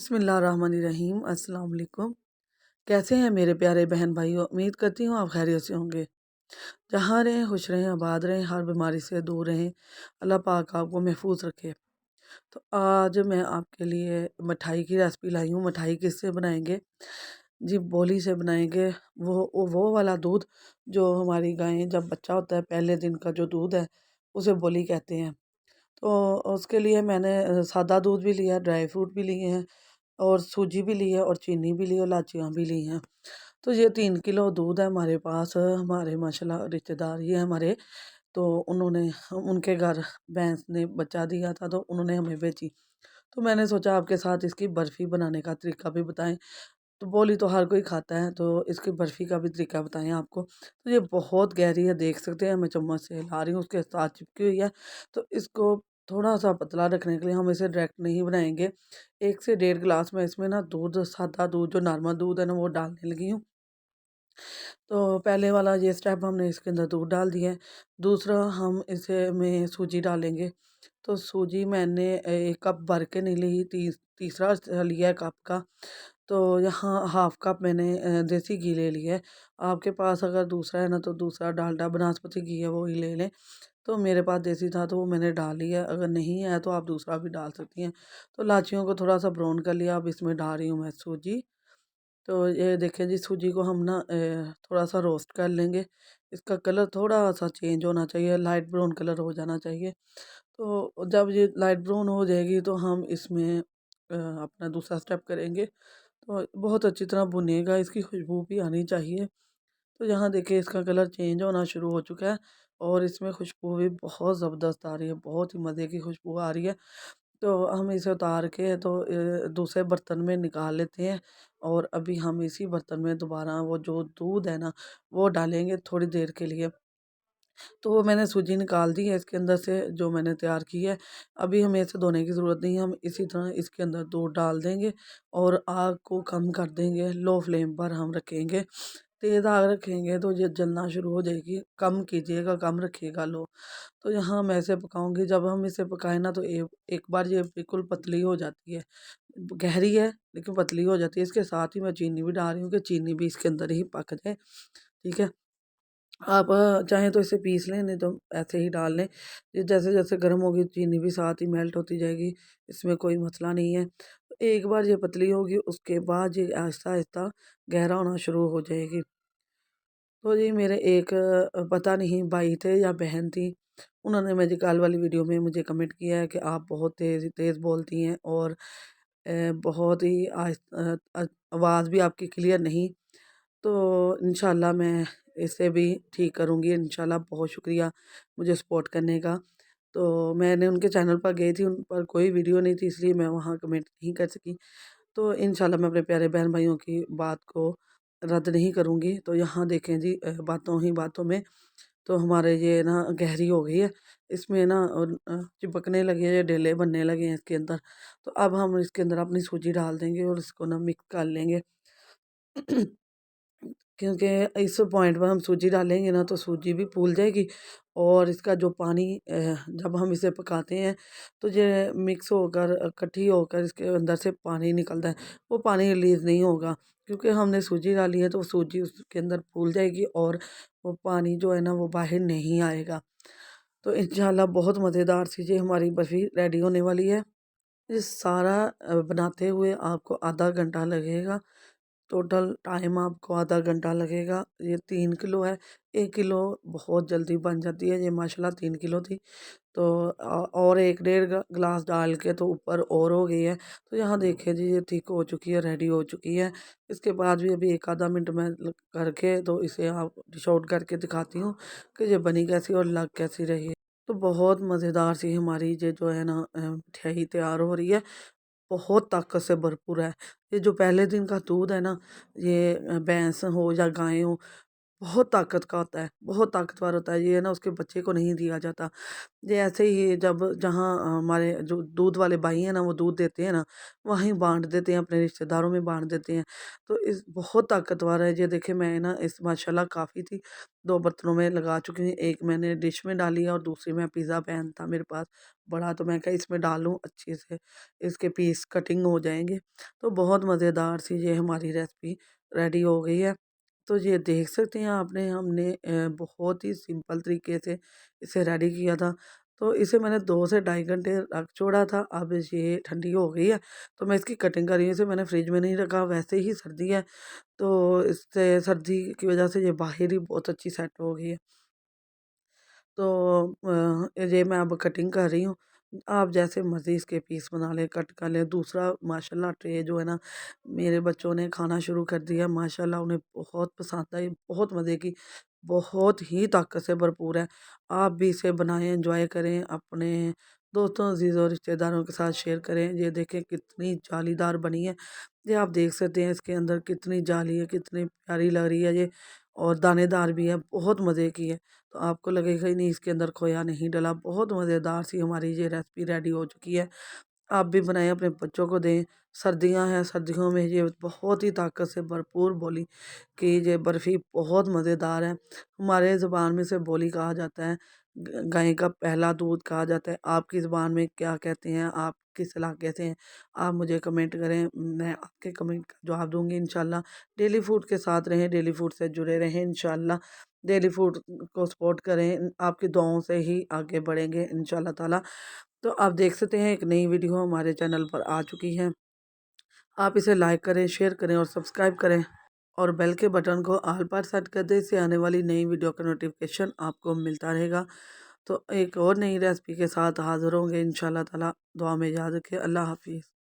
बिस्मिल्लाहिर्रहमानिर्रहीम अस्सलाम वालेकुम। कैसे हैं मेरे प्यारे बहन भाइयों? उम्मीद करती हूँ आप खैरियत से होंगे। जहाँ रहें खुश रहें, आबाद रहें, हर बीमारी से दूर रहें। अल्लाह पाक आपको महफूज रखे। तो आज मैं आपके लिए मिठाई की रेसिपी लाई हूँ। मिठाई किससे बनाएंगे जी? बोली से बनाएंगे। वो वाला दूध जो हमारी गायें जब बच्चा होता है, पहले दिन का जो दूध है उसे बोली कहते हैं। तो उसके लिए मैंने सादा दूध भी लिया, ड्राई फ्रूट भी लिए हैं और सूजी भी ली है और चीनी भी ली है और इलायचियाँ भी ली हैं। तो ये 3 किलो दूध है हमारे पास। हमारे माशाल्लाह रिश्तेदार ही हैं हमारे, तो उन्होंने उनके घर भैंस ने बच्चा दिया था तो उन्होंने हमें भेजी। तो मैंने सोचा आपके साथ इसकी बर्फ़ी बनाने का तरीका भी बताएँ। तो बोली तो हर कोई खाता है, तो इसकी बर्फ़ी का भी तरीका बताएँ आपको। तो ये बहुत गहरी है, देख सकते हैं मैं चम्मच से हिला रही हूँ, उसके साथ चिपकी हुई है। तो इसको थोड़ा-सा पतला रखने के लिए हम इसे डायरेक्ट नहीं बनाएँगे। 1 से डेढ़ गिलास मैं इसमें ना दूध, सादा दूध जो नॉर्मल दूध है ना वो डालने लगी हूँ। तो पहले वाला ये स्टेप हमने इसके अंदर दूध डाल दिया है। दूसरा हम इसे में सूजी डालेंगे। तो सूजी मैंने 1 कप भर के नहीं ली, तीसरा लिया है कप का। तो यहाँ हाफ़ कप मैंने देसी घी ले लिया है। आपके पास अगर दूसरा है ना तो दूसरा डालडा बनास्पति घी है वो ही ले लें। तो मेरे पास देसी था तो वो मैंने डाल लिया, अगर नहीं है तो आप दूसरा भी डाल सकती हैं। तो इलाइचियों को थोड़ा-सा ब्राउन कर लिया, अब इसमें डाल रही हूँ मैं सूजी। तो ये देखिए जी, सूजी को हम ना थोड़ा-सा रोस्ट कर लेंगे। इसका कलर थोड़ा-सा चेंज होना चाहिए, लाइट ब्राउन कलर हो जाना चाहिए। तो जब ये लाइट ब्राउन हो जाएगी तो हम इसमें अपना दूसरा स्टेप करेंगे। तो बहुत अच्छी तरह भुनिएगा, इसकी खुशबू भी आनी चाहिए। तो यहाँ देखिए इसका कलर चेंज होना शुरू हो चुका है और इसमें खुशबू भी बहुत ज़बरदस्त आ रही है, बहुत ही मज़े की खुशबू आ रही है। तो हम इसे उतार के तो दूसरे बर्तन में निकाल लेते हैं और अभी हम इसी बर्तन में दोबारा वो जो दूध है ना वो डालेंगे थोड़ी देर के लिए। तो वो मैंने सूजी निकाल दी है इसके अंदर से जो मैंने तैयार की है। अभी हमें इसे धोने की ज़रूरत नहीं है, हम इसी तरह इसके अंदर दूध डाल देंगे और आग को कम कर देंगे, लो फ्लेम पर हम रखेंगे। तेज़ आग रखेंगे तो ये जलना शुरू हो जाएगी, कम कीजिएगा, कम रखिएगा लो। तो यहाँ मैं इसे पकाऊँगी, जब हम इसे पकाएँ ना तो एक बार ये बिल्कुल पतली हो जाती है। गहरी है लेकिन पतली हो जाती है। इसके साथ ही मैं चीनी भी डाल रही हूँ कि चीनी भी इसके अंदर ही पक जाए, ठीक है? आप चाहें तो इसे पीस लें, नहीं तो ऐसे ही डाल लें। ये जैसे-जैसे गर्म होगी चीनी भी साथ ही मेल्ट होती जाएगी, इसमें कोई मसला नहीं है। तो एक बार ये पतली होगी उसके बाद ये आहिस्ता-आहिस्ता गहरा होना शुरू हो जाएगी। तो जी मेरे एक पता नहीं भाई थे या बहन थी, उन्होंने मेरी कल वाली वीडियो में मुझे कमेंट किया है कि आप बहुत तेज़ तेज़ बोलती हैं और बहुत ही आवाज़ भी आपकी क्लियर नहीं। तो इंशाल्लाह मैं इसे भी ठीक करूँगी इंशाल्लाह। बहुत शुक्रिया मुझे सपोर्ट करने का। तो मैंने उनके चैनल पर गई थी, उन पर कोई वीडियो नहीं थी इसलिए मैं वहाँ कमेंट नहीं कर सकी। तो इंशाल्लाह मैं अपने प्यारे बहन-भाइयों की बात को रद्द नहीं करूँगी। तो यहाँ देखें जी, बातों ही बातों में तो हमारे ये ना गहरी हो गई है। इसमें ना चिपकने लगे हैं, ये ढेले बनने लगे हैं इसके अंदर। तो अब हम इसके अंदर अपनी सूजी डाल देंगे और इसको ना मिक्स कर लेंगे। क्योंकि इस पॉइंट पर हम सूजी डालेंगे ना तो सूजी भी फूल जाएगी और इसका जो पानी जब हम इसे पकाते हैं तो ये मिक्स होकर इकट्ठी होकर इसके अंदर से पानी निकलता है, वो पानी रिलीज़ नहीं होगा क्योंकि हमने सूजी डाली है तो सूजी उसके अंदर फूल जाएगी और वो पानी जो है ना वो बाहर नहीं आएगा। तो इंशाल्लाह बहुत मज़ेदार सी ये हमारी बर्फ़ी रेडी होने वाली है। ये सारा बनाते हुए आपको आधा घंटा लगेगा। टोटल टाइम आपको आधा घंटा लगेगा। ये 3 किलो है, 1 किलो बहुत जल्दी बन जाती है, ये माशाल्लाह 3 किलो थी। तो और 1 डेढ़ ग्लास डाल के तो ऊपर और हो गई है। तो यहाँ देखिए जी ये थिक हो चुकी है, रेडी हो चुकी है। इसके बाद भी अभी 1 आधा मिनट मैं करके तो इसे आप डिश आउट करके दिखाती हूँ कि ये बनी कैसी और लग कैसी रही है। तो बहुत मज़ेदार सी हमारी ये जो है ना मिठाई तैयार हो रही है। बहुत ताकत से भरपूर है। ये जो पहले दिन का दूध है ना, ये भैंस हो या गाय हो, बहुत ताकत का होता है, बहुत ताकतवर होता है। ये है ना उसके बच्चे को नहीं दिया जाता। ये ऐसे ही जब जहाँ हमारे जो दूध वाले भाई हैं ना वो दूध देते हैं ना, वहीं बाँट देते हैं, अपने रिश्तेदारों में बाँट देते हैं। तो इस बहुत ताकतवर है। ये देखिए मैं ना इस माशाल्लाह काफ़ी थी, 2 बर्तनों में लगा चुकी हूँ। एक मैंने डिश में डाली है और दूसरी में पिज़्ज़ा पैन था मेरे पास बड़ा, तो मैं कहा इसमें डालूँ अच्छे से, इसके पीस कटिंग हो जाएँगे। तो बहुत मज़ेदार सी ये हमारी रेसिपी रेडी हो गई है। तो ये देख सकते हैं आपने हमने बहुत ही सिंपल तरीके से इसे रेडी किया था। तो इसे मैंने 2 से ढाई घंटे रख छोड़ा था, अब ये ठंडी हो गई है, तो मैं इसकी कटिंग कर रही हूँ। इसे मैंने फ्रिज में नहीं रखा, वैसे ही सर्दी है, तो इससे सर्दी की वजह से ये बाहर ही बहुत अच्छी सेट हो गई है। तो ये मैं अब कटिंग कर रही हूँ। आप जैसे मर्ज़ी इसके पीस बना लें, कट कर लें। दूसरा माशाल्लाह ट्रे जो है ना, मेरे बच्चों ने खाना शुरू कर दिया। माशाल्लाह उन्हें बहुत पसंद आई, बहुत मज़े की, बहुत ही ताकत से भरपूर है। आप भी इसे बनाएँ, एन्जॉय करें, अपने दोस्तों, अज़ीज़ों, रिश्तेदारों के साथ शेयर करें। ये देखें कितनी जालीदार बनी है। ये आप देख सकते हैं इसके अंदर कितनी जाली है, कितनी प्यारी लग रही है ये, और दानेदार भी है, बहुत मज़े की है। तो आपको लगेगा ही नहीं इसके अंदर खोया नहीं डला। बहुत मज़ेदार सी हमारी ये रेसिपी रेडी हो चुकी है। आप भी बनाएँ, अपने बच्चों को दें। सर्दियाँ हैं, सर्दियों में ये बहुत ही ताकत से भरपूर बोली कि ये बर्फ़ी बहुत मज़ेदार है। हमारे ज़ुबान में इसे बोली कहा जाता है, गाय का पहला दूध कहा जाता है। आपकी ज़ुबान में क्या कहते हैं, आप किस इलाके से हैं? आप मुझे कमेंट करें, मैं आपके कमेंट का जवाब दूँगी इंशाल्लाह। डेली फूड के साथ रहें, डेली फूड से जुड़े रहें इंशाल्लाह। डेली फूड को सपोर्ट करें, आपकी दुआओं से ही आगे बढ़ेंगे इंशाल्लाह ताला। तो आप देख सकते हैं एक नई वीडियो हमारे चैनल पर आ चुकी है। आप इसे लाइक करें, शेयर करें और सब्सक्राइब करें, और बेल के बटन को ऑल पर सेट कर दें। इससे आने वाली नई वीडियो का नोटिफिकेशन आपको मिलता रहेगा। तो एक और नई रेसिपी के साथ हाज़िर होंगे इंशाल्लाह ताला। दुआ में याद रखें। अल्लाह हाफ़िज़।